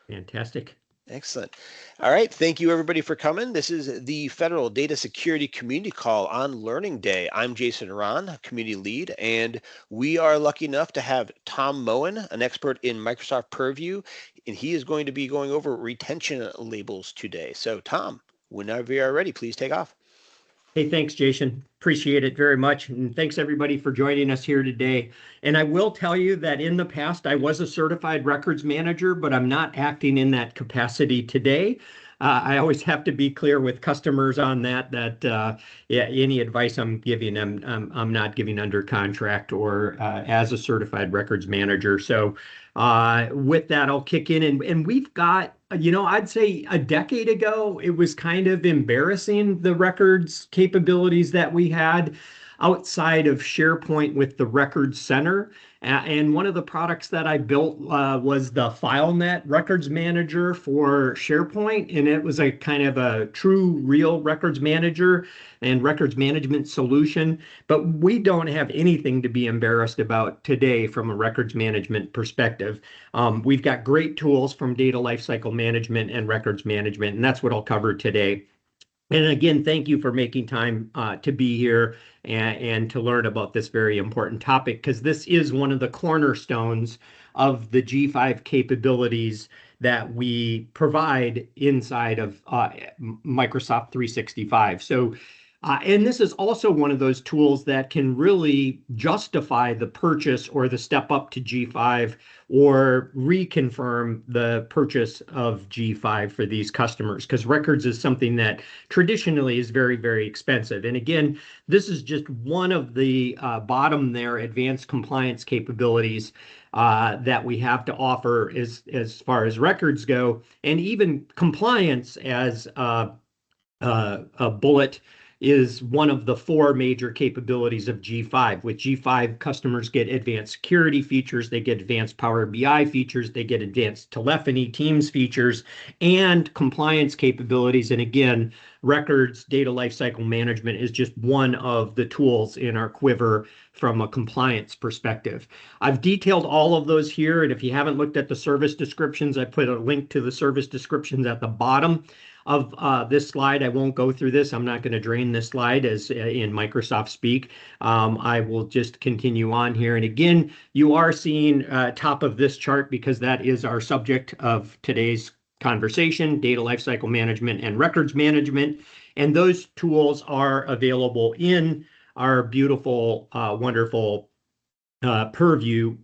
Fantastic. Excellent. All right. Thank you, everybody, for coming. This is the Federal Data Security Community Call on Learning Day. I'm Jason Ron, Community Lead, and we are lucky enough to have Tom Moen, an expert in Microsoft Purview, and he is going to be going over retention labels today. So, Tom, whenever you are ready, please take off. Hey, thanks, Jason. Appreciate it very much. And thanks, everybody, for joining us here today. And I will tell you that in the past, I was a certified records manager, but I'm not acting in that capacity today. I always have to be clear with customers on that yeah, any advice I'm giving them, I'm not giving under contract or as a certified records manager. So with that, I'll kick in. And we've got, I'd say a decade ago, it was kind of embarrassing, the records capabilities that we had outside of SharePoint with the Records Center. And one of the products that I built was the FileNet Records Manager for SharePoint. And it was a kind of a true, real records manager and records management solution. But we don't have anything to be embarrassed about today from a records management perspective. We've got great tools from data lifecycle management and records management, and that's what I'll cover today. And again, thank you for making time to be here and to learn about this very important topic, because this is one of the cornerstones of the G5 capabilities that we provide inside of Microsoft 365. So, and this is also one of those tools that can really justify the purchase or the step up to G5 or reconfirm the purchase of G5 for these customers, because records is something that traditionally is very, very expensive. And again, this is just one of the bottom there advanced compliance capabilities that we have to offer as far as records go, and even compliance as a bullet is one of the four major capabilities of G5. With G5, customers get advanced security features, they get advanced Power BI features, they get advanced telephony Teams features, and compliance capabilities. And again, records, data lifecycle management is just one of the tools in our quiver from a compliance perspective. I've detailed all of those here, and if you haven't looked at the service descriptions, I put a link to the service descriptions at the bottom of this slide. I won't go through this. I'm not going to drain this slide as in Microsoft speak. I will just continue on here. And again, you are seeing top of this chart because that is our subject of today's conversation, data lifecycle management and records management. And those tools are available in our beautiful, wonderful Purview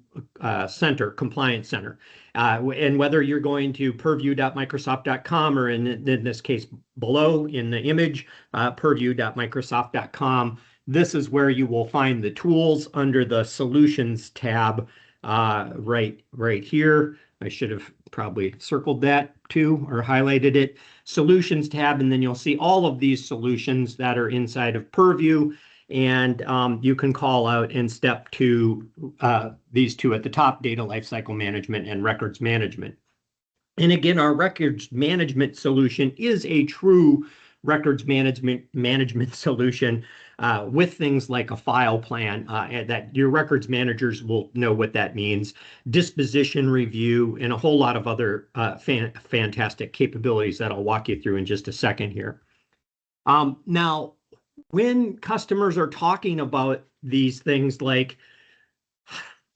Center, Compliance Center. And whether you're going to purview.microsoft.com or in this case below in the image, purview.microsoft.com, this is where you will find the tools under the Solutions tab right here. I should have probably circled that too or highlighted it. Solutions tab, and then you'll see all of these solutions that are inside of Purview. And you can call out and step to these two at the top, data lifecycle management and records management. And again, our records management solution is a true records management solution with things like a file plan that your records managers will know what that means, disposition review, and a whole lot of other fantastic capabilities that I'll walk you through in just a second here. Now, when customers are talking about these things like,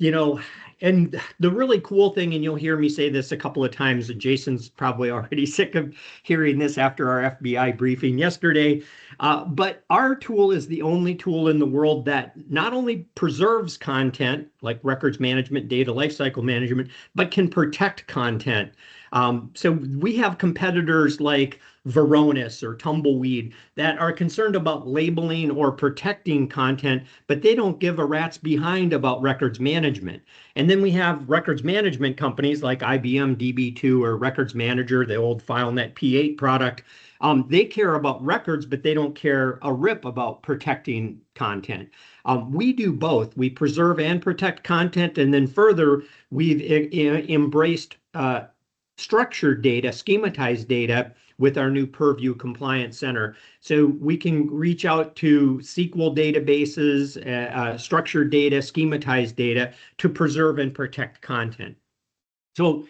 and the really cool thing, and you'll hear me say this a couple of times, and Jason's probably already sick of hearing this after our FBI briefing yesterday, but our tool is the only tool in the world that not only preserves content like records management, data lifecycle management, but can protect content. So we have competitors like Varonis or Tumbleweed that are concerned about labeling or protecting content, but they don't give a rat's behind about records management. And then we have records management companies like IBM DB2 or Records Manager, the old FileNet P8 product. They care about records, but they don't care a rip about protecting content. We do both. We preserve and protect content, and then further, we've embraced structured data, schematized data with our new Purview Compliance Center. So we can reach out to SQL databases, structured data, schematized data to preserve and protect content. So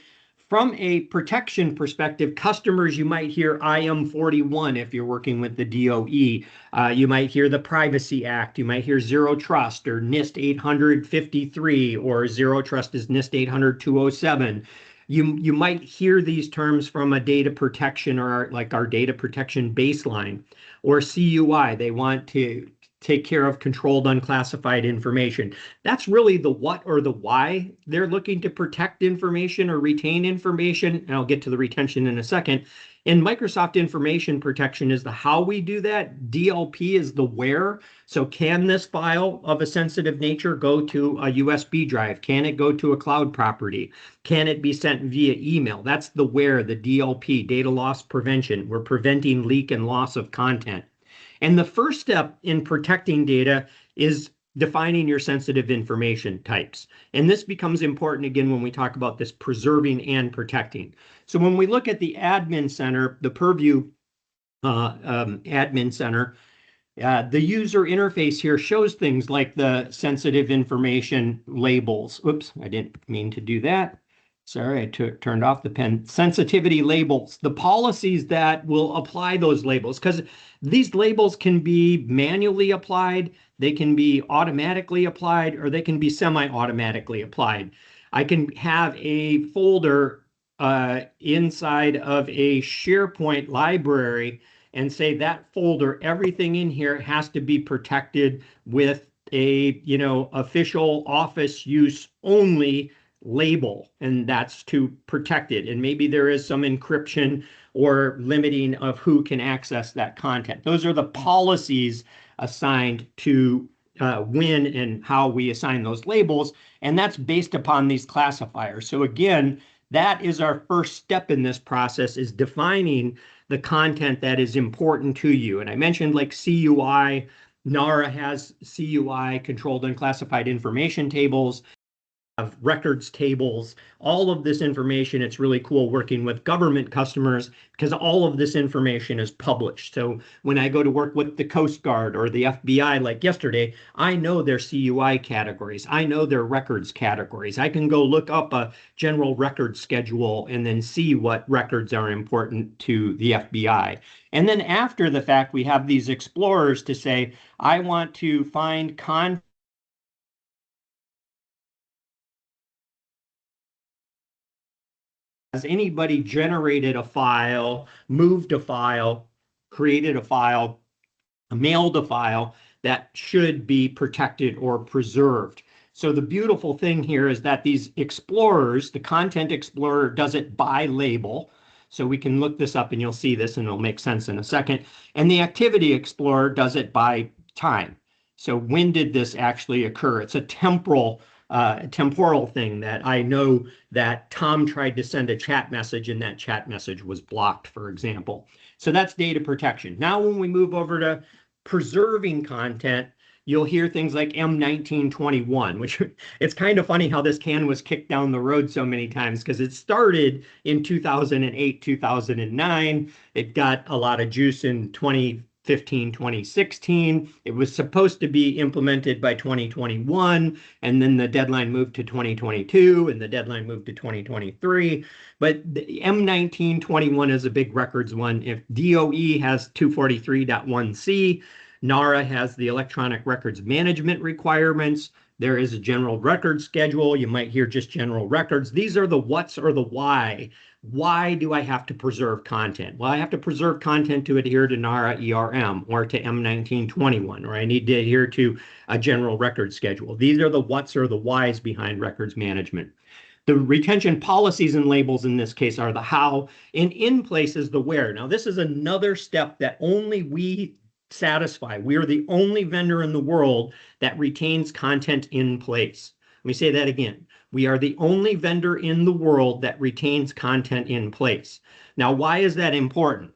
From a protection perspective, customers, you might hear IM41 if you're working with the DOE. You might hear the Privacy Act. You might hear Zero Trust or NIST 853, or Zero Trust is NIST 800-207. You might hear these terms from a data protection, or like our data protection baseline, or CUI. They want to take care of controlled unclassified information. That's really the what or the why they're looking to protect information or retain information. And I'll get to the retention in a second. And Microsoft Information Protection is the how we do that. DLP is the where. So can this file of a sensitive nature go to a USB drive? Can it go to a cloud property? Can it be sent via email? That's the where, the DLP, data loss prevention. We're preventing leak and loss of content. And the first step in protecting data is defining your sensitive information types. And this becomes important again when we talk about this preserving and protecting. So when we look at the admin center, the Purview admin center, the user interface here shows things like the sensitive information labels. Oops, I didn't mean to do that. Sorry, I turned off the pen. Sensitivity labels, the policies that will apply those labels, because these labels can be manually applied, they can be automatically applied, or they can be semi-automatically applied. I can have a folder inside of a SharePoint library and say that folder, everything in here has to be protected with a, official office use only label, and that's to protect it. And maybe there is some encryption or limiting of who can access that content. Those are the policies assigned to when and how we assign those labels, and that's based upon these classifiers. So again, that is our first step in this process, is defining the content that is important to you. And I mentioned like CUI, NARA has CUI, controlled unclassified information tables, of records tables, all of this information. It's really cool working with government customers because all of this information is published. So when I go to work with the Coast Guard or the FBI, like yesterday, I know their CUI categories. I know their records categories. I can go look up a general records schedule and then see what records are important to the FBI. And then after the fact, we have these explorers to say, I want to find content. Has anybody generated a file, moved a file, created a file, mailed a file that should be protected or preserved? So the beautiful thing here is that these explorers, the Content Explorer does it by label. So we can look this up and you'll see this and it'll make sense in a second. And the Activity Explorer does it by time. So when did this actually occur? It's a temporal thing that I know that Tom tried to send a chat message and that chat message was blocked, for example. So that's data protection. Now, when we move over to preserving content, you'll hear things like M1921, which it's kind of funny how this can was kicked down the road so many times because it started in 2008, 2009. It got a lot of juice in 2015, 2016. It was supposed to be implemented by 2021, and then the deadline moved to 2022, and the deadline moved to 2023. But the M1921 is a big records one. If DOE has 243.1c, NARA has the electronic records management requirements. There is a general record schedule. You might hear just general records. These are the what's or the why. Why do I have to preserve content? Well, I have to preserve content to adhere to NARA ERM or to M1921, or I need to adhere to a general record schedule. These are the what's or the whys behind records management. The retention policies and labels in this case are the how, and in place is the where. Now, this is another step that only we satisfy. We are the only vendor in the world that retains content in place. Let me say that again. We are the only vendor in the world that retains content in place. Now, why is that important?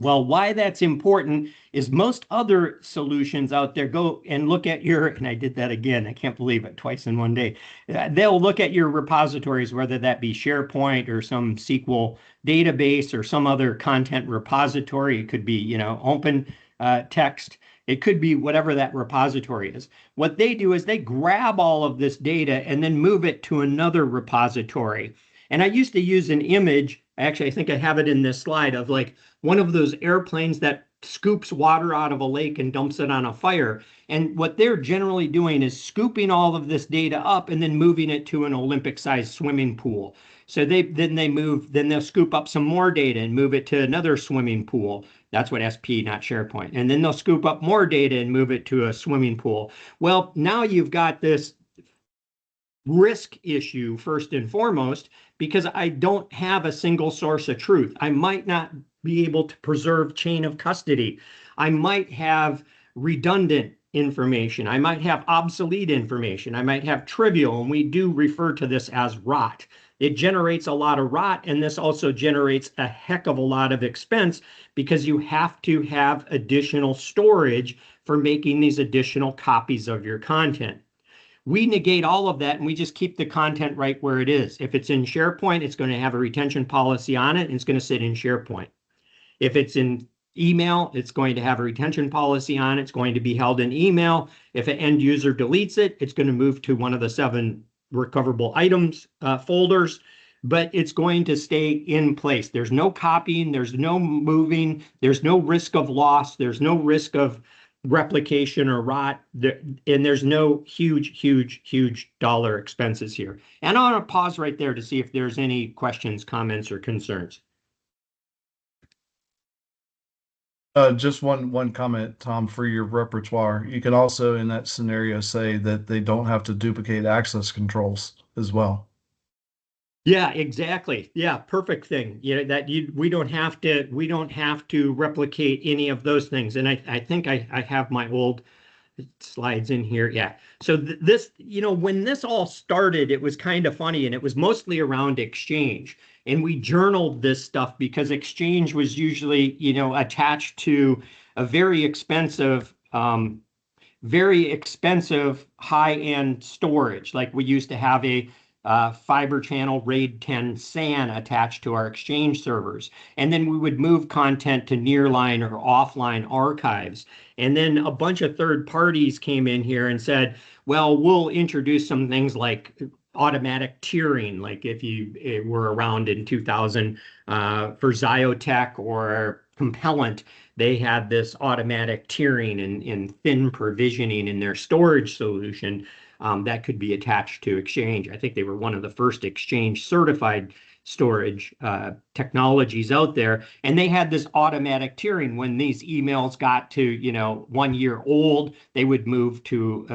Well, why that's important is most other solutions out there go and look at your, and I did that again, I can't believe it, twice in one day. They'll look at your repositories, whether that be SharePoint or some SQL database or some other content repository. It could be, open text. It could be whatever that repository is. What they do is they grab all of this data and then move it to another repository. And I used to use an image, actually, I think I have it in this slide, of like one of those airplanes that scoops water out of a lake and dumps it on a fire. And what they're generally doing is scooping all of this data up and then moving it to an Olympic-sized swimming pool. So then they'll scoop up some more data and move it to another swimming pool. That's what SP, not SharePoint. And then they'll scoop up more data and move it to a swimming pool. Well, now you've got this risk issue first and foremost, because I don't have a single source of truth. I might not be able to preserve chain of custody. I might have redundant information. I might have obsolete information. I might have trivial, and we do refer to this as rot. It generates a lot of rot, and this also generates a heck of a lot of expense because you have to have additional storage for making these additional copies of your content. We negate all of that and we just keep the content right where it is. If it's in SharePoint, it's going to have a retention policy on it and it's going to sit in SharePoint. If it's in email, it's going to have a retention policy on it. It's going to be held in email. If an end user deletes it, it's going to move to one of the 7 recoverable items folders, but it's going to stay in place. There's no copying, there's no moving, there's no risk of loss, there's no risk of replication or rot, and there's no huge dollar expenses here. And I want to pause right there to see if there's any questions, comments, or concerns. Just one comment, Tom, for your repertoire. You could also, in that scenario, say that they don't have to duplicate access controls as well. Yeah, exactly. Yeah, perfect thing. We don't have to replicate any of those things. And I think I have my old slides in here. Yeah. So this, when this all started, it was kind of funny, and it was mostly around Exchange. And we journaled this stuff because Exchange was usually, attached to a very expensive high-end storage. Like we used to have a fiber channel RAID 10 SAN attached to our Exchange servers. And then we would move content to nearline or offline archives. And then a bunch of third parties came in here and said, well, we'll introduce some things like automatic tiering, like if you were around in 2000 for Xiotech or Compellent, they had this automatic tiering and thin provisioning in their storage solution that could be attached to Exchange. I think they were one of the first Exchange certified storage technologies out there. And they had this automatic tiering. When these emails got to, 1 year old, they would move to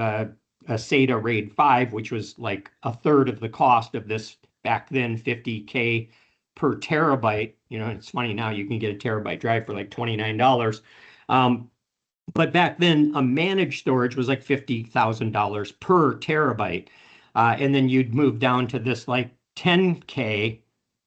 a SATA RAID 5, which was like a third of the cost of this back then, $50K per terabyte. It's funny now you can get a terabyte drive for like $29. But back then, a managed storage was like $50,000 per terabyte. And then you'd move down to this like 10K.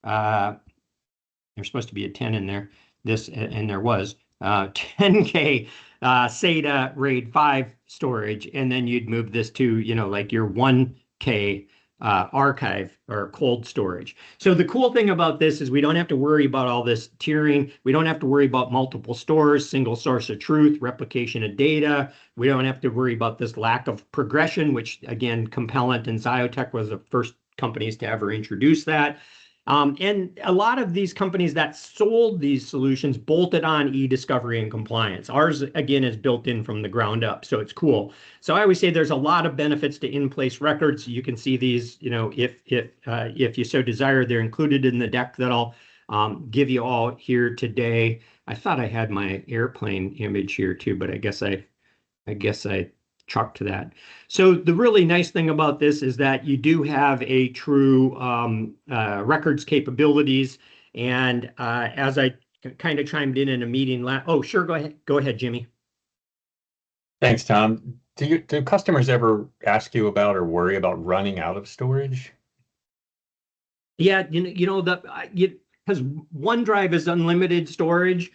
There's supposed to be a 10 in there. And there was 10K SATA RAID 5 storage. And then you'd move this to, like your 1K archive or cold storage. So the cool thing about this is we don't have to worry about all this tiering. We don't have to worry about multiple stores, single source of truth, replication of data. We don't have to worry about this lack of progression, which again, Compellent and Xiotech was the first companies to ever introduce that. And a lot of these companies that sold these solutions bolted on e-discovery and compliance. Ours, again, is built in from the ground up, so it's cool. So I always say there's a lot of benefits to in-place records. You can see these, if you so desire, they're included in the deck that I'll give you all here today. I thought I had my airplane image here too, but I guess I chucked that. So the really nice thing about this is that you do have a true records capabilities. And as I kind of chimed in a meeting oh, sure, go ahead, Jimmy. Thanks, Tom. Do customers ever ask you about or worry about running out of storage? Yeah, because OneDrive is unlimited storage.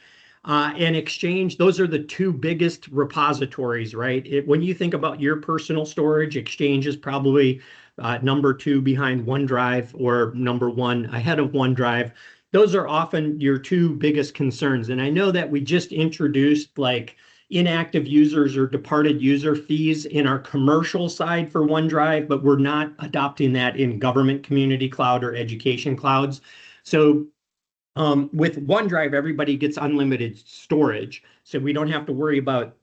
And Exchange, those are the 2 biggest repositories, right? When you think about your personal storage, Exchange is probably number 2 behind OneDrive or number 1 ahead of OneDrive. Those are often your 2 biggest concerns. And I know that we just introduced like inactive users or departed user fees in our commercial side for OneDrive, but we're not adopting that in government community cloud or education clouds. So with OneDrive, everybody gets unlimited storage. So we don't have to worry about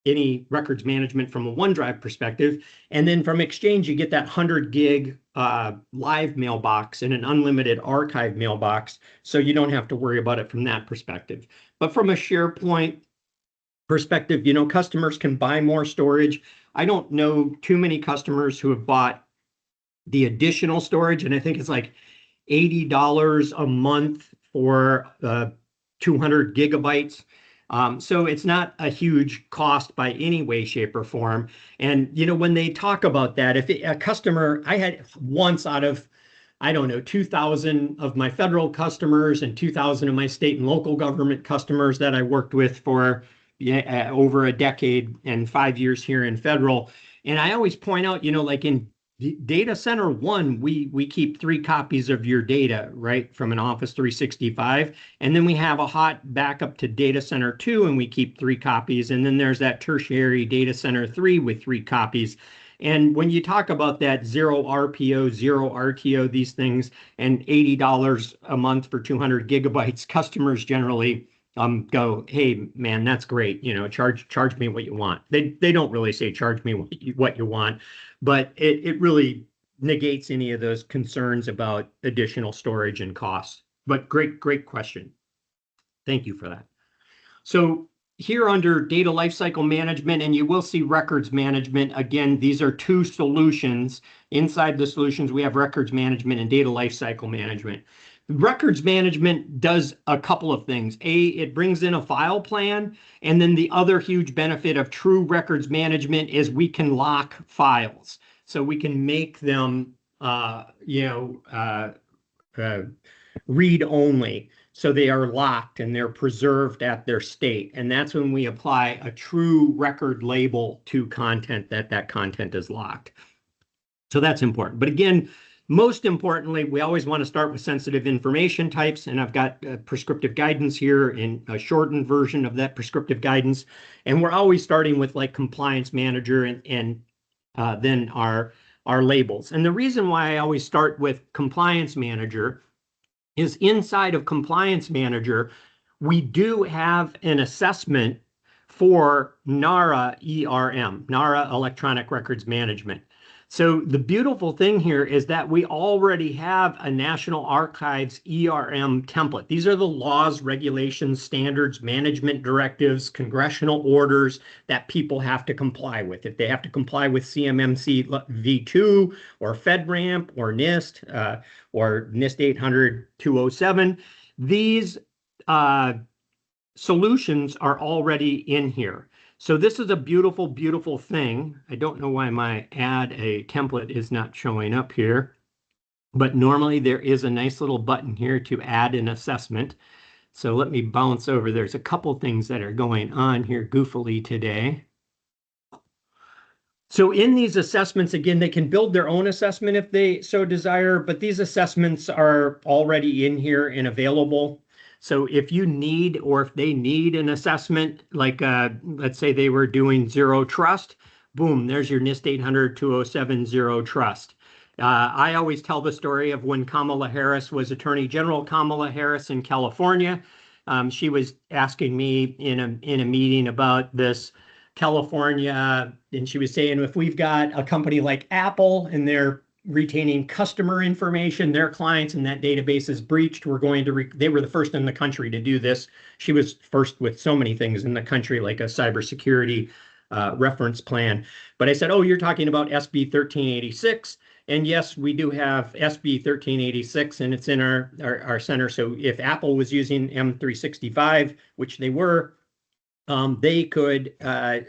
any records management from a OneDrive perspective. And then from Exchange, you get that 100 gig live mailbox and an unlimited archive mailbox. So you don't have to worry about it from that perspective. But from a SharePoint perspective, you know, customers can buy more storage. I don't know too many customers who have bought the additional storage, and I think it's like $80 a month for 200 gigabytes. So it's not a huge cost by any way, shape, or form. And, you know, when they talk about that, if a customer, I had once out of, I don't know, 2,000 of my federal customers and 2,000 of my state and local government customers that I worked with for over a decade and 5 years here in federal. And I always point out, you know, like in data center one, we keep 3 copies of your data, right, from an Office 365. And then we have a hot backup to data center 2, and we keep 3 copies. And then there's that tertiary data center 3 with 3 copies. And when you talk about that 0 RPO, 0 RTO, these things, and $80 a month for 200 gigabytes, customers generally go, hey, man, that's great. You know, charge me what you want. They don't really say charge me what you want, but it really negates any of those concerns about additional storage and costs. But great question. Thank you for that. So here under data lifecycle management, and you will see records management. Again, these are 2 solutions. Inside the solutions, we have records management and data lifecycle management. Records management does a couple of things. It brings in a file plan, and then the other huge benefit of true records management is we can lock files. So we can make them, read only. So they are locked and they're preserved at their state. And that's when we apply a true record label to content, that content is locked. So that's important. But again, most importantly, we always want to start with sensitive information types, and I've got prescriptive guidance here in a shortened version of that prescriptive guidance. And we're always starting with like compliance manager and then our labels. And the reason why I always start with compliance manager is inside of compliance manager, we do have an assessment for NARA ERM, NARA Electronic Records Management. So the beautiful thing here is that we already have a National Archives ERM template. These are the laws, regulations, standards, management directives, congressional orders that people have to comply with. If they have to comply with CMMC V2 or FedRAMP or NIST or NIST 800-207, these solutions are already in here. So this is a beautiful, beautiful thing. I don't know why my add a template is not showing up here, but normally there is a nice little button here to add an assessment. So let me bounce over. There's a couple things that are going on here goofily today. So in these assessments, again, they can build their own assessment if they so desire, but these assessments are already in here and available. So if you need, or if they need an assessment, like let's say they were doing zero trust, boom, there's your NIST 800-207 zero trust. I always tell the story of when Kamala Harris was Attorney General Kamala Harris in California. She was asking me in a meeting about this California, and she was saying, if we've got a company like Apple and they're retaining customer information, their clients, and that database is breached, we're going to, they were the first in the country to do this. She was first with so many things in the country, like a cybersecurity reference plan. But I said, oh, you're talking about SB 1386. And yes, we do have SB 1386, and it's in our center. So if Apple was using M365, which they were, they could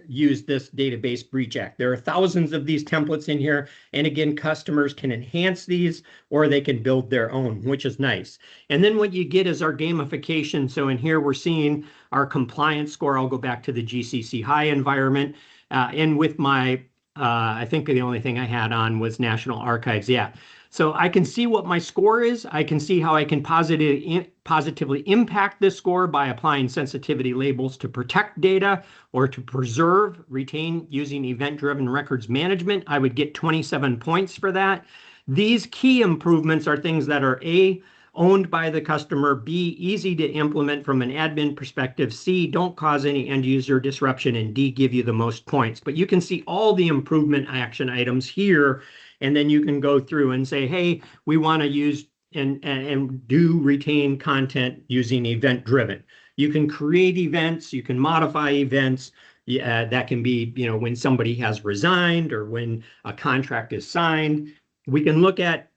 use this Database Breach Act. There are thousands of these templates in here. And again, customers can enhance these or they can build their own, which is nice. And then what you get is our gamification. So in here, we're seeing our compliance score. I'll go back to the GCC high environment. And with my, I think the only thing I had on was National Archives. Yeah. So I can see what my score is. I can see how I can positively impact this score by applying sensitivity labels to protect data or to preserve, retain using event-driven records management. I would get 27 points for that. These key improvements are things that are A, owned by the customer, B, easy to implement from an admin perspective, C, don't cause any end user disruption, and D, give you the most points. But you can see all the improvement action items here, and then you can go through and say, hey, we want to use and do retain content using event driven. You can create events, you can modify events. That can be, when somebody has resigned or when a contract is signed. We can look at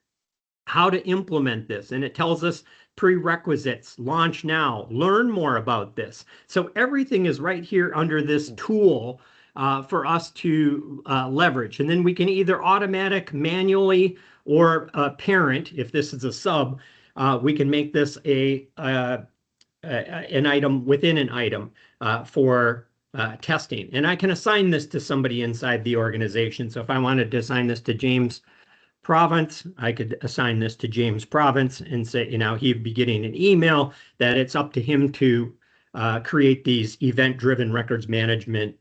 how to implement this, and it tells us prerequisites, launch now, learn more about this. So everything is right here under this tool for us to leverage. And then we can either automatic, manually, or parent, if this is a sub, we can make this an item within an item for testing. And I can assign this to somebody inside the organization. So if I wanted to assign this to James Province, I could assign this to James Province and say, he'd be getting an email that it's up to him to create these event-driven records management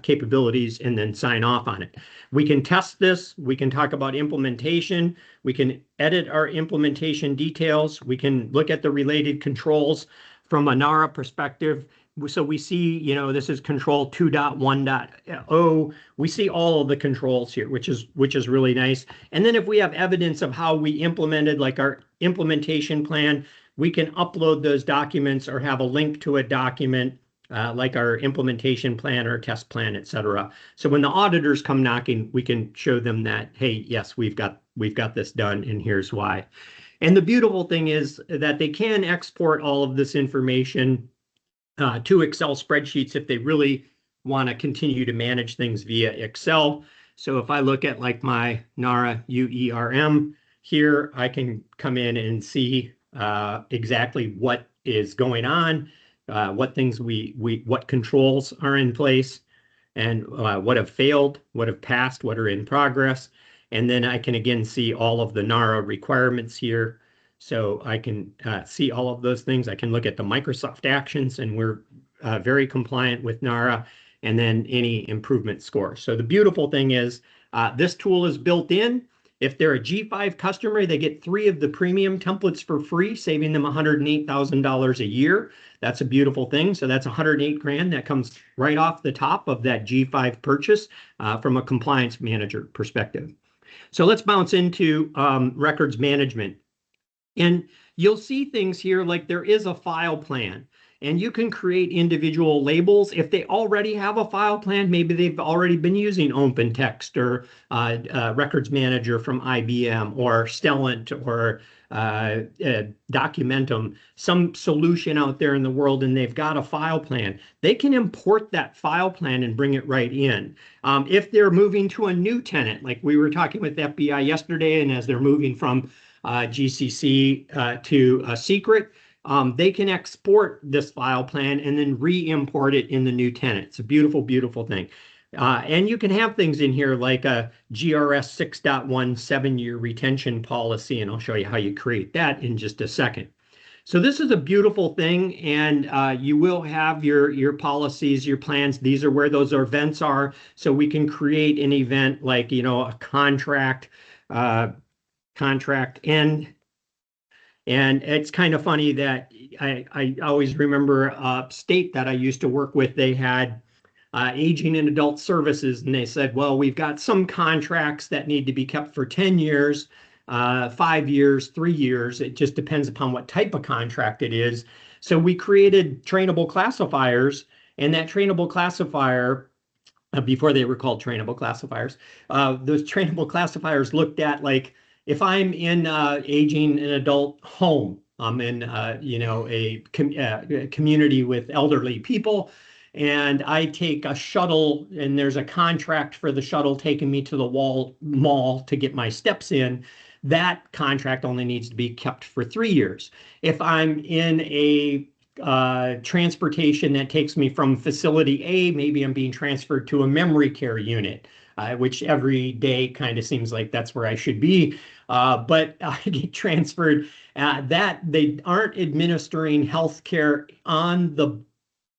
capabilities and then sign off on it. We can test this. We can talk about implementation. We can edit our implementation details. We can look at the related controls from a NARA perspective. So we see, this is control 2.1.0. We see all of the controls here, which is really nice. And then if we have evidence of how we implemented, like our implementation plan, we can upload those documents or have a link to a document like our implementation plan or test plan, et cetera. So when the auditors come knocking, we can show them that, hey, yes, we've got this done, and here's why. And the beautiful thing is that they can export all of this information to Excel spreadsheets if they really want to continue to manage things via Excel. So if I look at like my NARA UERM here, I can come in and see exactly what is going on, what things what controls are in place, and what have failed, what have passed, what are in progress. And then I can again see all of the NARA requirements here. So I can see all of those things. I can look at the Microsoft actions, and we're very compliant with NARA, and then any improvement score. So the beautiful thing is this tool is built in. If they're a G5 customer, they get 3 of the premium templates for free, saving them $108,000 a year. That's a beautiful thing. So that's 108 grand that comes right off the top of that G5 purchase from a compliance manager perspective. So let's bounce into records management. And you'll see things here like there is a file plan, and you can create individual labels. If they already have a file plan, maybe they've already been using OpenText or Records Manager from IBM or Stellent or Documentum, some solution out there in the world, and they've got a file plan. They can import that file plan and bring it right in. If they're moving to a new tenant, like we were talking with FBI yesterday, and as they're moving from GCC to a secret, they can export this file plan and then re-import it in the new tenant. It's a beautiful, beautiful thing. And you can have things in here like a GRS 6.1 7-year retention policy, and I'll show you how you create that in just a second. So this is a beautiful thing, and you will have your policies, your plans. These are where those events are. So we can create an event like, a contract end. And it's kind of funny that I always remember a state that I used to work with. They had aging and adult services, and they said, well, we've got some contracts that need to be kept for 10 years, 5 years, 3 years. It just depends upon what type of contract it is. So we created trainable classifiers, and that trainable classifier, before they were called trainable classifiers, those trainable classifiers looked at like, if I'm in aging an adult home, I'm in a community with elderly people, and I take a shuttle, and there's a contract for the shuttle taking me to the mall to get my steps in, that contract only needs to be kept for 3 years. If I'm in a transportation that takes me from facility A, maybe I'm being transferred to a memory care unit, which every day kind of seems like that's where I should be. but I get transferred. That they aren't administering health care on the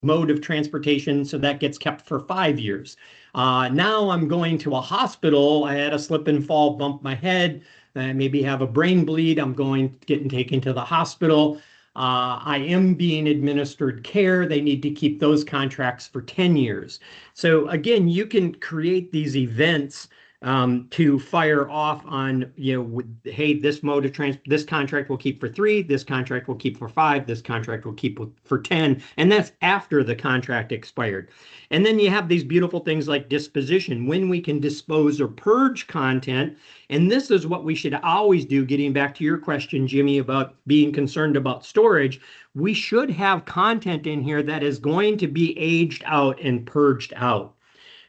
mode of transportation, so that gets kept for 5 years. Now I'm going to a hospital. I had a slip and fall, bump my head, maybe have a brain bleed. I'm getting taken to the hospital. I am being administered care. They need to keep those contracts for 10 years. So again, you can create these events to fire off on, hey, this mode of this contract will keep for 3, this contract will keep for 5, this contract will keep for 10, and that's after the contract expired. And then you have these beautiful things like disposition, when we can dispose or purge content. And this is what we should always do, getting back to your question, Jimmy, about being concerned about storage. We should have content in here that is going to be aged out and purged out.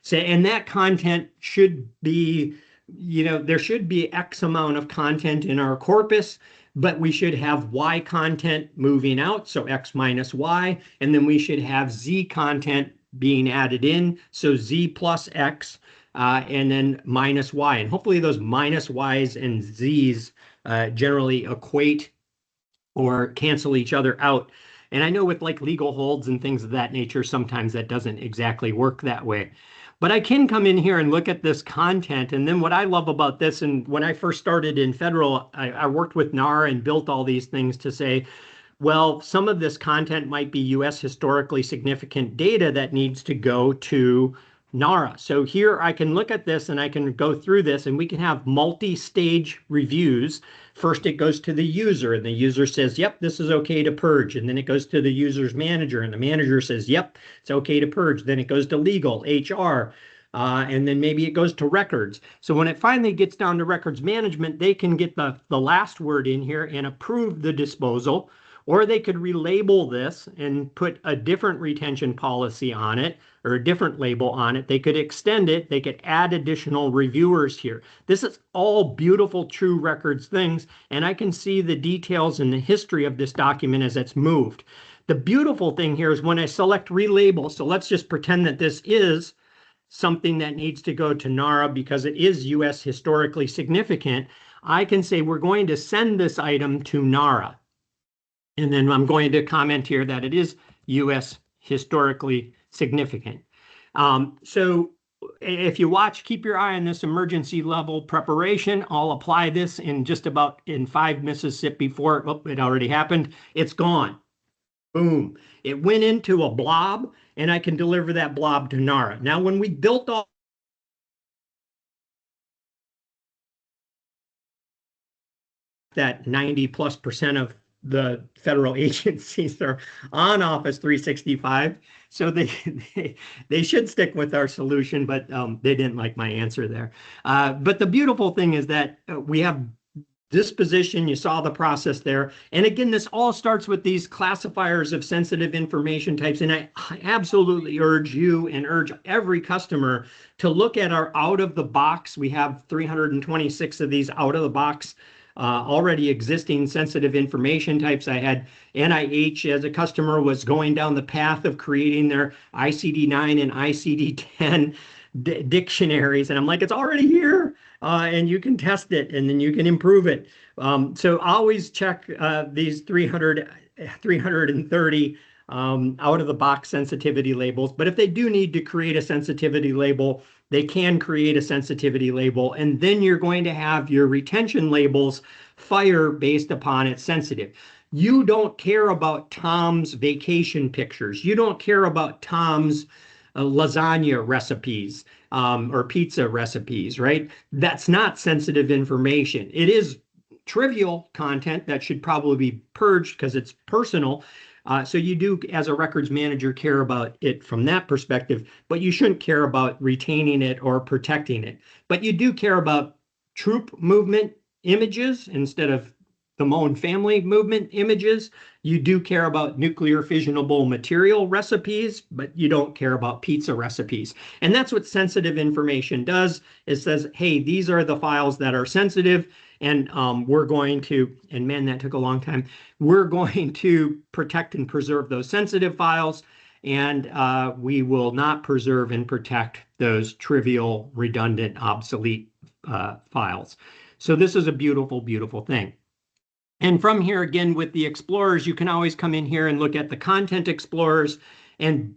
So, and that content should be, there should be X amount of content in our corpus, but we should have Y content moving out, so X minus Y, and then we should have Z content being added in, so Z plus X, and then minus Y. And hopefully those minus Ys and Zs generally equate or cancel each other out. And I know with like legal holds and things of that nature, sometimes that doesn't exactly work that way. But I can come in here and look at this content. And then what I love about this, and when I first started in federal, I worked with NARA and built all these things to say, well, some of this content might be US historically significant data that needs to go to NARA. So here I can look at this and I can go through this, and we can have multi-stage reviews. First, it goes to the user, and the user says, yep, this is okay to purge. And then it goes to the user's manager, and the manager says, yep, it's okay to purge. Then it goes to legal, HR, and then maybe it goes to records. So when it finally gets down to records management, they can get the last word in here and approve the disposal. Or they could relabel this and put a different retention policy on it, or a different label on it. They could extend it. They could add additional reviewers here. This is all beautiful, true records things, and I can see the details and the history of this document as it's moved. The beautiful thing here is when I select relabel, so let's just pretend that this is something that needs to go to NARA because it is US historically significant, I can say we're going to send this item to NARA. And then I'm going to comment here that it is US historically significant. So if you watch, keep your eye on this emergency level preparation. I'll apply this in just about in 5 Mississippi before, oh, it already happened. It's gone. Boom. It went into a blob, and I can deliver that blob to NARA. Now, when we built all that 90+% of the federal agencies are on Office 365, so they should stick with our solution, but they didn't like my answer there. But the beautiful thing is that we have disposition. You saw the process there. And again, this all starts with these classifiers of sensitive information types. And I absolutely urge you and urge every customer to look at our out of the box. We have 326 of these out of the box already existing sensitive information types. I had NIH as a customer was going down the path of creating their ICD-9 and ICD-10 dictionaries. And I'm like, it's already here. And you can test it and then you can improve it. So always check these 330 out of the box sensitivity labels. But if they do need to create a sensitivity label, they can create a sensitivity label. And then you're going to have your retention labels fire based upon its sensitive. You don't care about Tom's vacation pictures. You don't care about Tom's lasagna recipes or pizza recipes, right? That's not sensitive information. It is trivial content that should probably be purged because it's personal. So you do, as a records manager, care about it from that perspective, but you shouldn't care about retaining it or protecting it. But you do care about troop movement images instead of the Mohn family movement images. You do care about nuclear fissionable material recipes, but you don't care about pizza recipes. And that's what sensitive information does. It says, hey, these are the files that are sensitive, and we're going to, and man, that took a long time, we're going to protect and preserve those sensitive files, and we will not preserve and protect those trivial, redundant, obsolete files. So this is a beautiful, beautiful thing. And from here, again, with the explorers, you can always come in here and look at the content explorers and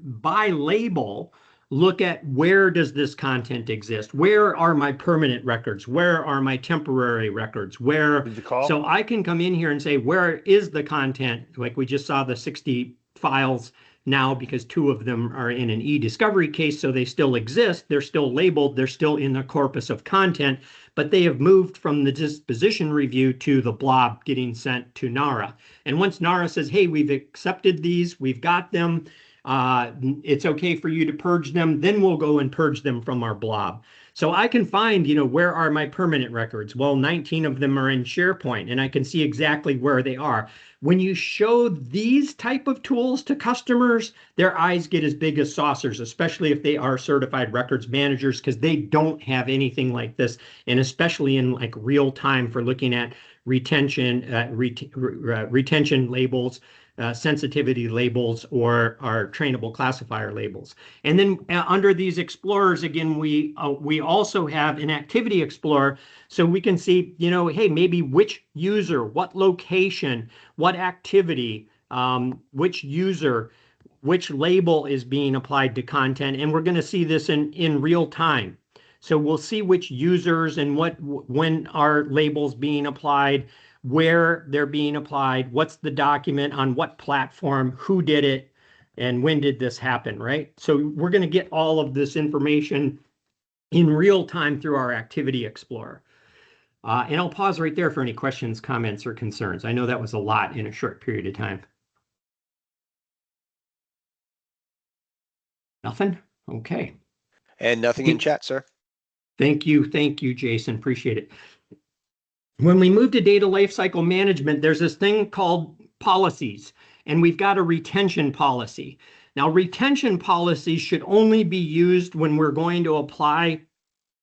by label, look at where does this content exist? Where are my permanent records? Where are my temporary records? So I can come in here and say, where is the content? Like we just saw the 60 files now because 2 of them are in an e-discovery case, so they still exist. They're still labeled. They're still in the corpus of content, but they have moved from the disposition review to the blob getting sent to NARA. And once NARA says, hey, we've accepted these, we've got them, it's okay for you to purge them, then we'll go and purge them from our blob. So I can find, where are my permanent records? Well, 19 of them are in SharePoint, and I can see exactly where they are. When you show these type of tools to customers, their eyes get as big as saucers, especially if they are certified records managers, because they don't have anything like this, and especially in like real time for looking at retention, retention labels, sensitivity labels, or our trainable classifier labels. And then under these explorers, again, we also have an activity explorer, so we can see, hey, maybe which user, what location, what activity, which user, which label is being applied to content, and we're going to see this in real time. So we'll see which users and when are labels being applied, where they're being applied, what's the document, on what platform, who did it, and when did this happen, right? So we're going to get all of this information in real time through our Activity Explorer. And I'll pause right there for any questions, comments, or concerns. I know that was a lot in a short period of time. Nothing? Okay. And nothing in chat, sir. Thank you, Jason. Appreciate it. When we move to data lifecycle management, there's this thing called policies, and we've got a retention policy. Now, retention policies should only be used when we're going to apply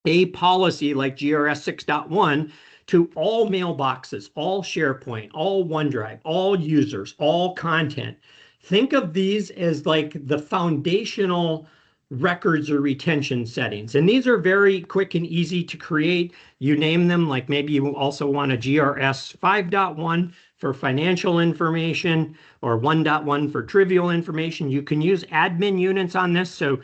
a policy like GRS 6.1 to all mailboxes, all SharePoint, all OneDrive, all users, all content. Think of these as like the foundational records or retention settings. And these are very quick and easy to create. You name them, like maybe you also want a GRS 5.1 for financial information or 1.1 for trivial information. You can use admin units on this. So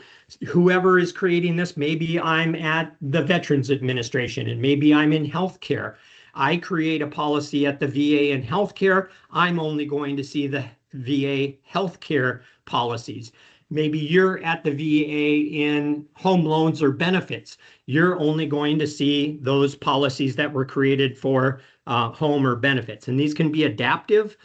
whoever is creating this, maybe I'm at the Veterans Administration and maybe I'm in healthcare. I create a policy at the VA and healthcare. I'm only going to see the VA healthcare policies. Maybe you're at the VA in home loans or benefits. You're only going to see those policies that were created for home or benefits. And these can be adaptive,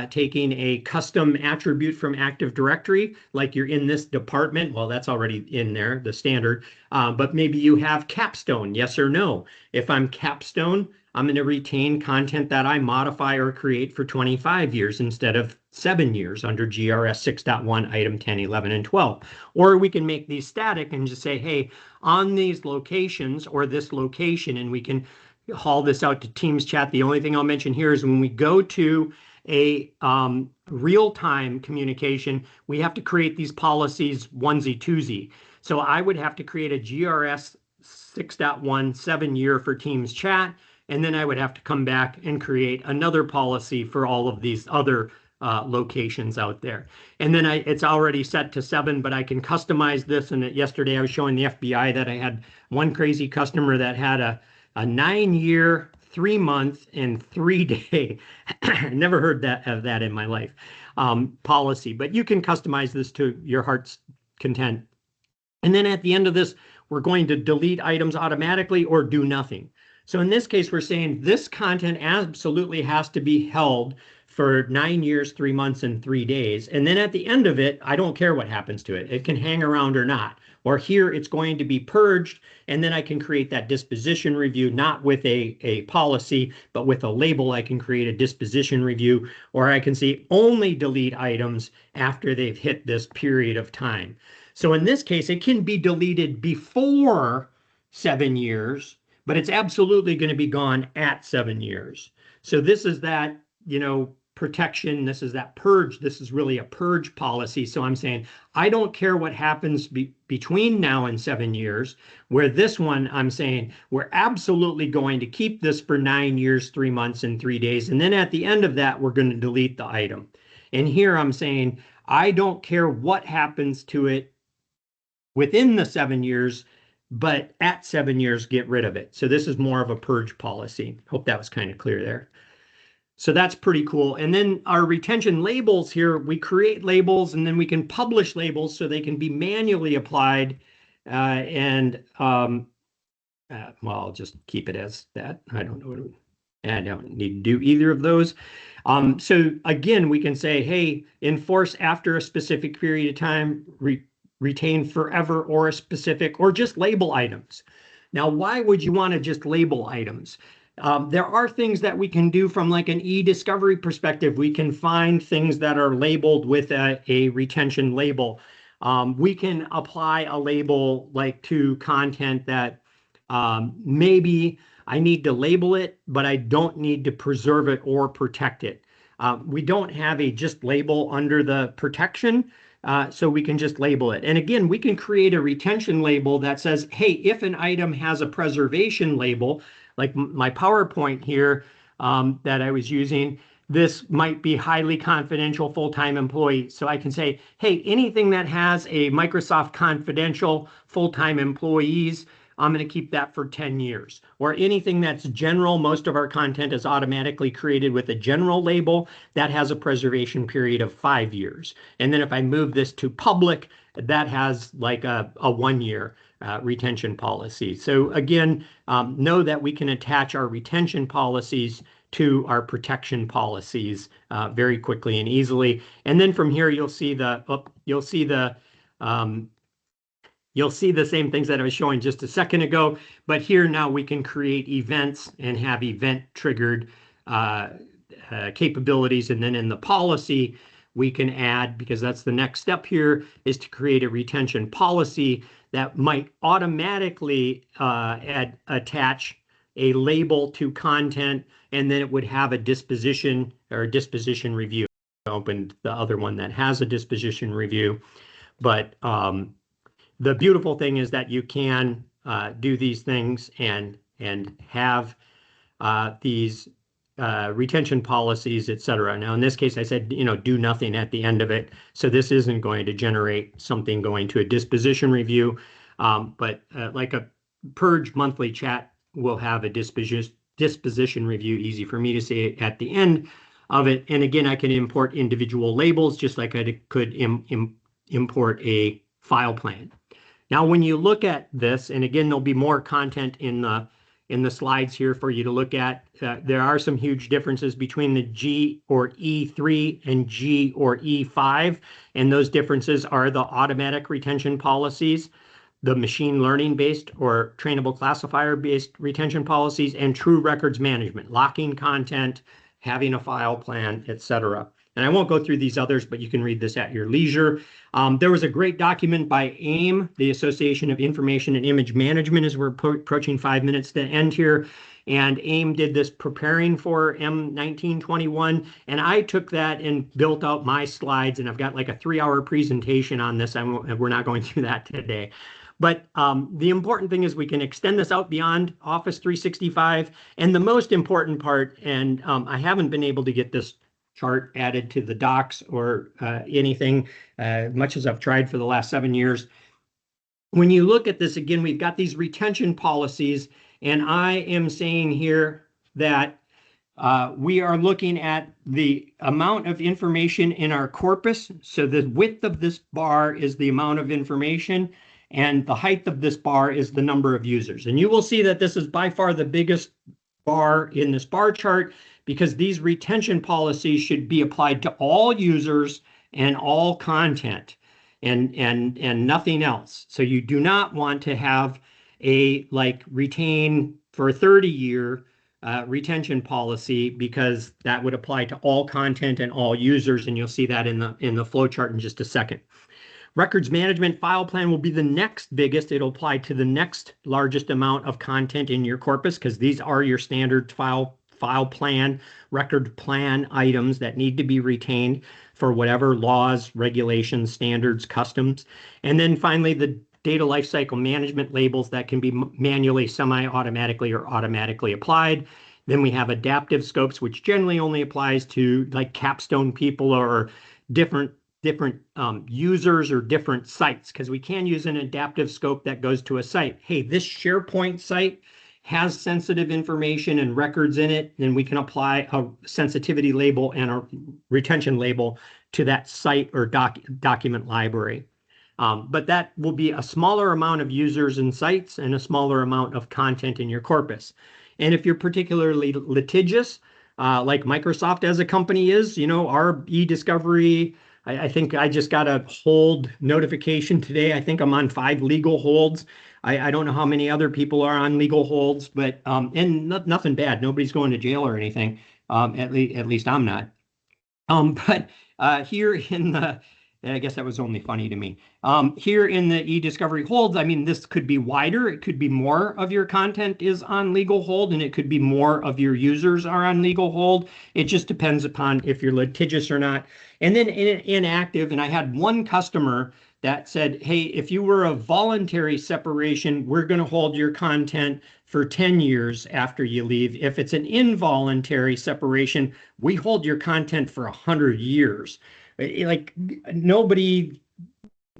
taking a custom attribute from Active Directory, like you're in this department. Well, that's already in there, the standard. But maybe you have capstone, yes or no. If I'm capstone, I'm going to retain content that I modify or create for 25 years instead of 7 years under GRS 6.1, item 10, 11, and 12. Or we can make these static and just say, hey, on these locations or this location, and we can haul this out to Teams chat. The only thing I'll mention here is when we go to a real-time communication, we have to create these policies onesie twosie. So I would have to create a GRS 6.1 7-year for Teams chat, and then I would have to come back and create another policy for all of these other locations out there. And then it's already set to 7, but I can customize this. And yesterday I was showing the FBI that I had one crazy customer that had a 9-year, 3-month, and 3-day, never heard of that in my life, policy. But you can customize this to your heart's content. And then at the end of this, we're going to delete items automatically or do nothing. So in this case, we're saying this content absolutely has to be held for 9 years, 3 months, and 3 days. And then at the end of it, I don't care what happens to it. It can hang around or not. Or here it's going to be purged, and then I can create that disposition review, not with a policy, but with a label. I can create a disposition review, or I can say only delete items after they've hit this period of time. So in this case, it can be deleted before 7 years, but it's absolutely going to be gone at 7 years. So this is that, protection. This is that purge. This is really a purge policy. So I'm saying, I don't care what happens between now and 7 years, where this one, I'm saying, we're absolutely going to keep this for 9 years, 3 months, and 3 days. And then at the end of that, we're going to delete the item. And here I'm saying, I don't care what happens to it within the 7 years, but at 7 years, get rid of it. So this is more of a purge policy. Hope that was kind of clear there. So that's pretty cool. And then our retention labels here, we create labels and then we can publish labels so they can be manually applied. Well, I'll just keep it as that. I don't know. I don't need to do either of those. So again, we can say, hey, enforce after a specific period of time, retain forever or a specific, or just label items. Now, why would you want to just label items? There are things that we can do from like an e-discovery perspective. We can find things that are labeled with a retention label. We can apply a label like to content that maybe I need to label it, but I don't need to preserve it or protect it. We don't have a just label under the protection, so we can just label it. And again, we can create a retention label that says, hey, if an item has a preservation label, like my PowerPoint here that I was using, this might be highly confidential full-time employee. So I can say, hey, anything that has a Microsoft confidential full-time employees, I'm going to keep that for 10 years. Or anything that's general, most of our content is automatically created with a general label that has a preservation period of 5 years. And then if I move this to public, that has like a 1-year retention policy. So again, know that we can attach our retention policies to our protection policies very quickly and easily. And then from here, you'll see the same things that I was showing just a second ago, but here now we can create events and have event triggered capabilities. And then in the policy, we can add, because that's the next step here, is to create a retention policy that might automatically attach a label to content, and then it would have a disposition or a disposition review. I opened the other one that has a disposition review, but the beautiful thing is that you can do these things and have these retention policies, et cetera. Now, in this case, I said, do nothing at the end of it. So this isn't going to generate something going to a disposition review. But like a purge monthly chat will have a disposition review, easy for me to say at the end of it. And again, I can import individual labels just like I could import a file plan. Now, when you look at this, and again, there'll be more content in the slides here for you to look at. There are some huge differences between the G or E3 and G or E5, and those differences are the automatic retention policies, the machine learning based or trainable classifier based retention policies, and true records management, locking content, having a file plan, etc. And I won't go through these others, but you can read this at your leisure. There was a great document by AIM, the Association of Information and Image Management, as we're approaching 5 minutes to end here. And AIM did this preparing for M1921. And I took that and built out my slides. And I've got like a 3-hour presentation on this. We're not going through that today. But the important thing is we can extend this out beyond Office 365. And the most important part, and I haven't been able to get this chart added to the docs or anything, much as I've tried for the last 7 years. When you look at this, again, we've got these retention policies, and I am saying here that we are looking at the amount of information in our corpus. So the width of this bar is the amount of information, and the height of this bar is the number of users. And you will see that this is by far the biggest bar in this bar chart, because these retention policies should be applied to all users and all content and nothing else. So you do not want to have a retain for a 30-year retention policy, because that would apply to all content and all users, and you'll see that in the flow chart in just a second. Records management file plan will be the next biggest. It'll apply to the next largest amount of content in your corpus, because these are your standard file file plan, record plan items that need to be retained for whatever laws, regulations, standards, customs. And then finally, the data lifecycle management labels that can be manually, semi-automatically, or automatically applied. Then we have adaptive scopes, which generally only applies to like capstone people or different users or different sites, because we can use an adaptive scope that goes to a site. Hey, this SharePoint site has sensitive information and records in it, then we can apply a sensitivity label and a retention label to that site or document library. But that will be a smaller amount of users and sites and a smaller amount of content in your corpus. And if you're particularly litigious, like Microsoft as a company is, our e-discovery, I think I just got a hold notification today. I think I'm on 5 legal holds. I don't know how many other people are on legal holds, but and nothing bad. Nobody's going to jail or anything. At least I'm not. But here in the, I guess that was only funny to me. Here in the e-discovery holds, I mean, this could be wider. It could be more of your content is on legal hold, and it could be more of your users are on legal hold. It just depends upon if you're litigious or not. And then inactive, and I had one customer that said, hey, if you were a voluntary separation, we're going to hold your content for 10 years after you leave. If it's an involuntary separation, we hold your content for 100 years. Like, nobody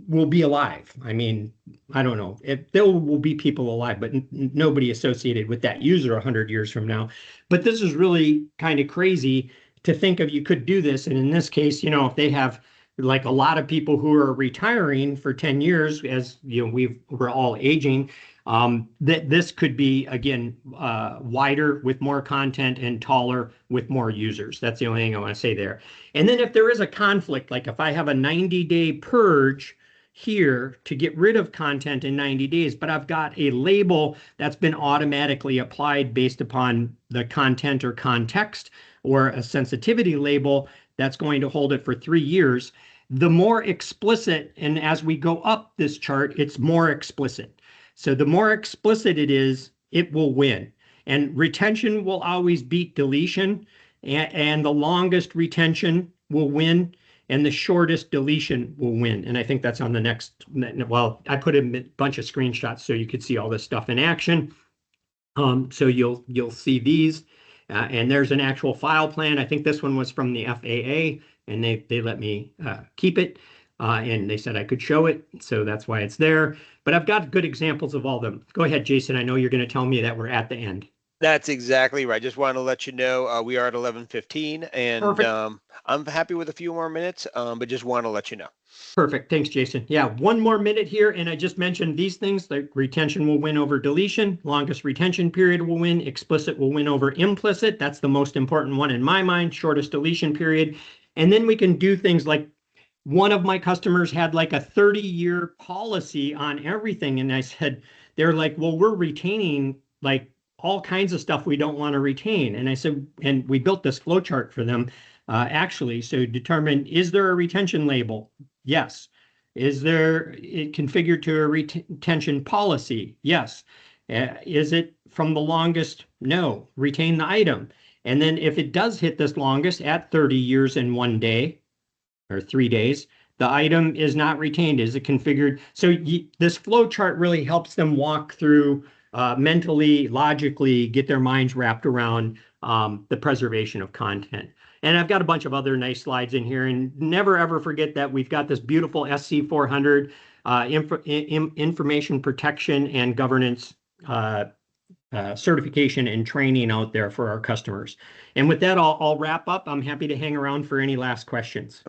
will be alive. I mean, I don't know. There will be people alive, but nobody associated with that user 100 years from now. But this is really kind of crazy to think of. You could do this. And in this case, if they have like a lot of people who are retiring for 10 years, as we're all aging, that this could be, again, wider with more content and taller with more users. That's the only thing I want to say there. And then if there is a conflict, like if I have a 90-day purge here to get rid of content in 90 days, but I've got a label that's been automatically applied based upon the content or context, or a sensitivity label that's going to hold it for 3 years, the more explicit, and as we go up this chart, it's more explicit. So the more explicit it is, it will win. And retention will always beat deletion, and the longest retention will win, and the shortest deletion will win. And I think that's on the next, well, I put a bunch of screenshots so you could see all this stuff in action. So you'll see these. And there's an actual file plan. I think this one was from the FAA, and they let me keep it. And they said I could show it, so that's why it's there. But I've got good examples of all of them. Go ahead, Jason. I know you're going to tell me that we're at the end. That's exactly right. Just wanted to let you know we are at 11:15, and I'm happy with a few more minutes, but just want to let you know. Perfect. Thanks, Jason. Yeah, 1 more minute here, and I just mentioned these things. The retention will win over deletion. Longest retention period will win. Explicit will win over implicit. That's the most important one in my mind. Shortest deletion period. And then we can do things like, one of my customers had like a 30-year policy on everything. And I said, they're like, well, we're retaining like all kinds of stuff we don't want to retain. And I said, and we built this flow chart for them, actually. So determine, is there a retention label? Yes. Is there it configured to a retention policy? Yes. Is it from the longest? No. Retain the item. And then if it does hit this longest at 30 years and 1 day, or 3 days, the item is not retained. Is it configured? So this flow chart really helps them walk through mentally, logically, get their minds wrapped around the preservation of content. And I've got a bunch of other nice slides in here. And never, ever forget that we've got this beautiful SC400 information protection and governance certification and training out there for our customers. And with that, I'll wrap up. I'm happy to hang around for any last questions.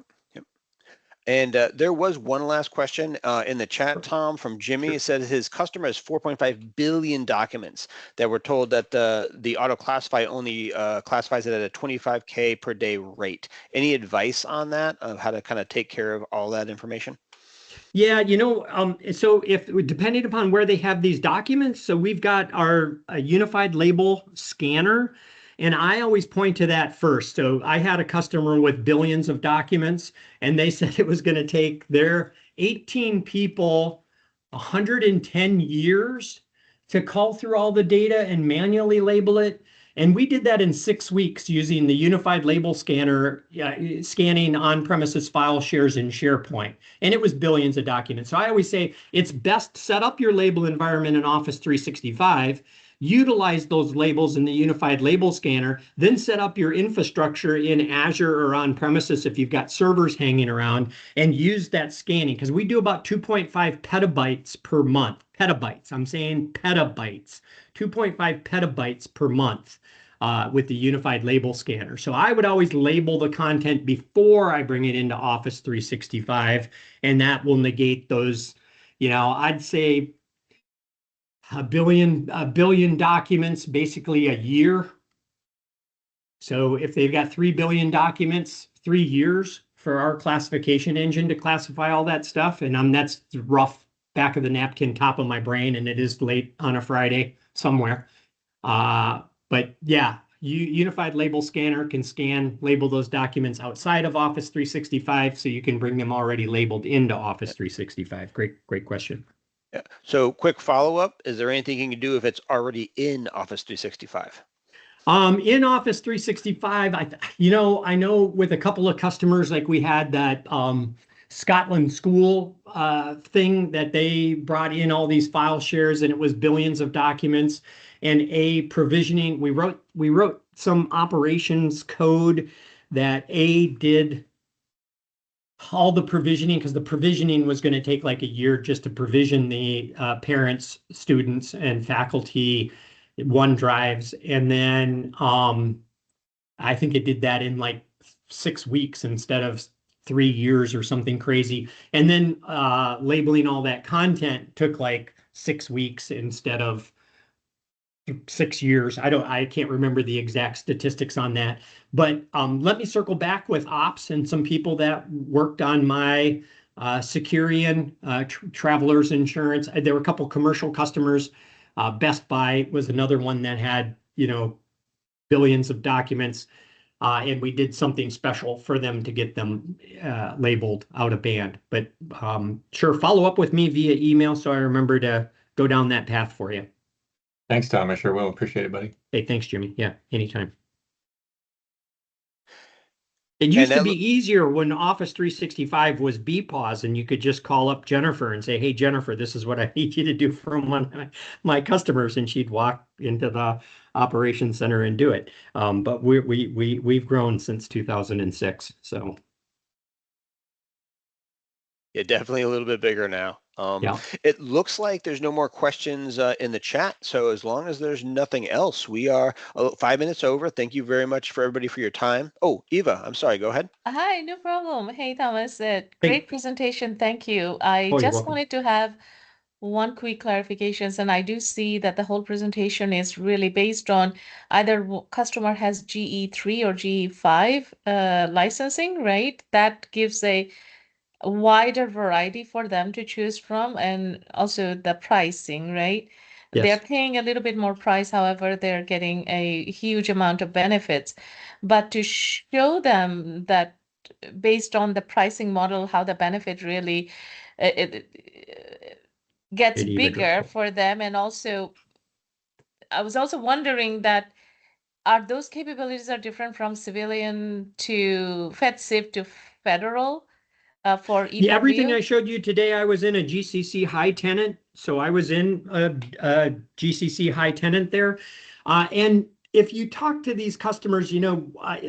And there was one last question in the chat, Tom, from Jimmy. Sure. It says his customer has 4.5 billion documents that were told that the auto classify only classifies it at a 25K per day rate. Any advice on that, of how to kind of take care of all that information? Yeah, so if depending upon where they have these documents, so we've got our unified label scanner. And I always point to that first. So I had a customer with billions of documents, and they said it was going to take their 18 people 110 years to call through all the data and manually label it. And we did that in 6 weeks using the unified label scanner, scanning on-premises file shares in SharePoint. And it was billions of documents. So I always say it's best set up your label environment in Office 365, utilize those labels in the unified label scanner, then set up your infrastructure in Azure or on premises if you've got servers hanging around, and use that scanning, because we do about 2.5 petabytes per month. Petabytes, I'm saying petabytes, 2.5 petabytes per month with the unified label scanner. So I would always label the content before I bring it into Office 365, and that will negate those, I'd say a billion documents basically a year. So if they've got 3 billion documents, 3 years for our classification engine to classify all that stuff. And that's rough back of the napkin, top of my brain, and it is late on a Friday somewhere. But yeah, unified label scanner can label those documents outside of Office 365, so you can bring them already labeled into Office 365. Great question. Yeah. So quick follow-up, is there anything you can do if it's already in Office 365? In Office 365, I know with a couple of customers, like we had that Scotland school thing that they brought in all these file shares, and it was billions of documents, and provisioning. We wrote some operations code that did all the provisioning, because the provisioning was going to take like a year just to provision the parents, students, and faculty OneDrives. And then I think it did that in like 6 weeks instead of 3 years or something crazy. And then labeling all that content took like 6 weeks instead of 6 years. I can't remember the exact statistics on that, but let me circle back with ops and some people that worked on my Securian travelers insurance. There were a couple commercial customers. Best Buy was another one that had, billions of documents. And we did something special for them to get them labeled out of band. But sure, follow up with me via email so I remember to go down that path for you. Thanks, Tom. I sure will. Appreciate it, buddy. Hey, thanks, Jimmy. Yeah, anytime. It used to be easier when Office 365 was BPAWS, and you could just call up Jennifer and say, "Hey, Jennifer, this is what I need you to do for one of my customers," and she'd walk into the operations center and do it. But we've grown since 2006, so. Yeah, definitely a little bit bigger now. Yeah. It looks like there's no more questions in the chat. So as long as there's nothing else, we are 5 minutes over. Thank you very much for everybody for your time. Oh, Eva, I'm sorry. Go ahead. Hi, no problem. Hey, Thomas, great presentation. Thank you. I you're just welcome. wanted to have one quick clarification. And I do see that the whole presentation is really based on either customer has GE3 or GE5 licensing, right? That gives a wider variety for them to choose from, and also the pricing, right? Yes. They're paying a little bit more price, however, they're getting a huge amount of benefits. But to show them that based on the pricing model, how the benefit really gets bigger for them. And also, I was also wondering that are those capabilities are different from civilian to FedCiv to federal? For yeah, everything I showed you today, I was in a GCC high tenant. So I was in a GCC high tenant there. And if you talk to these customers,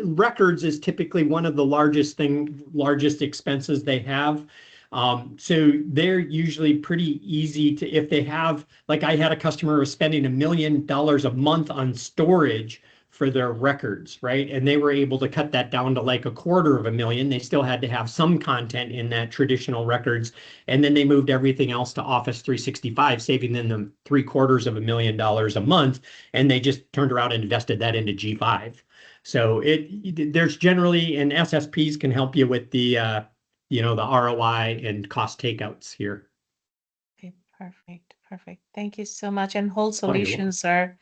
records is typically one of the largest expenses they have. So they're usually pretty easy to, if they have, like I had a customer who was spending $1 million a month on storage for their records, right? And they were able to cut that down to like $250,000. They still had to have some content in that traditional records. And then they moved everything else to Office 365, saving them $750,000 a month. And they just turned around and invested that into G5. So there's generally, and SSPs can help you with the, the ROI and cost takeouts here. Okay, perfect. Thank you so much. And whole solutions are,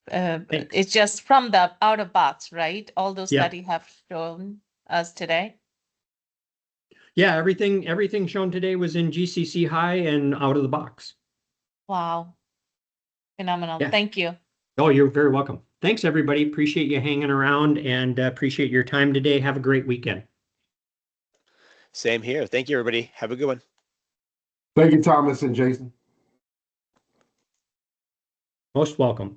it's just from the out of box, right? All those that you have shown us today. Yeah, everything shown today was in GCC high and out of the box. Wow. Phenomenal. Yeah. Thank you. Oh, you're very welcome. thanks, everybody. Appreciate you hanging around and appreciate your time today. Have a great weekend. Same here. Thank you, everybody. Have a good one. Thank you, Thomas and Jason. Most welcome.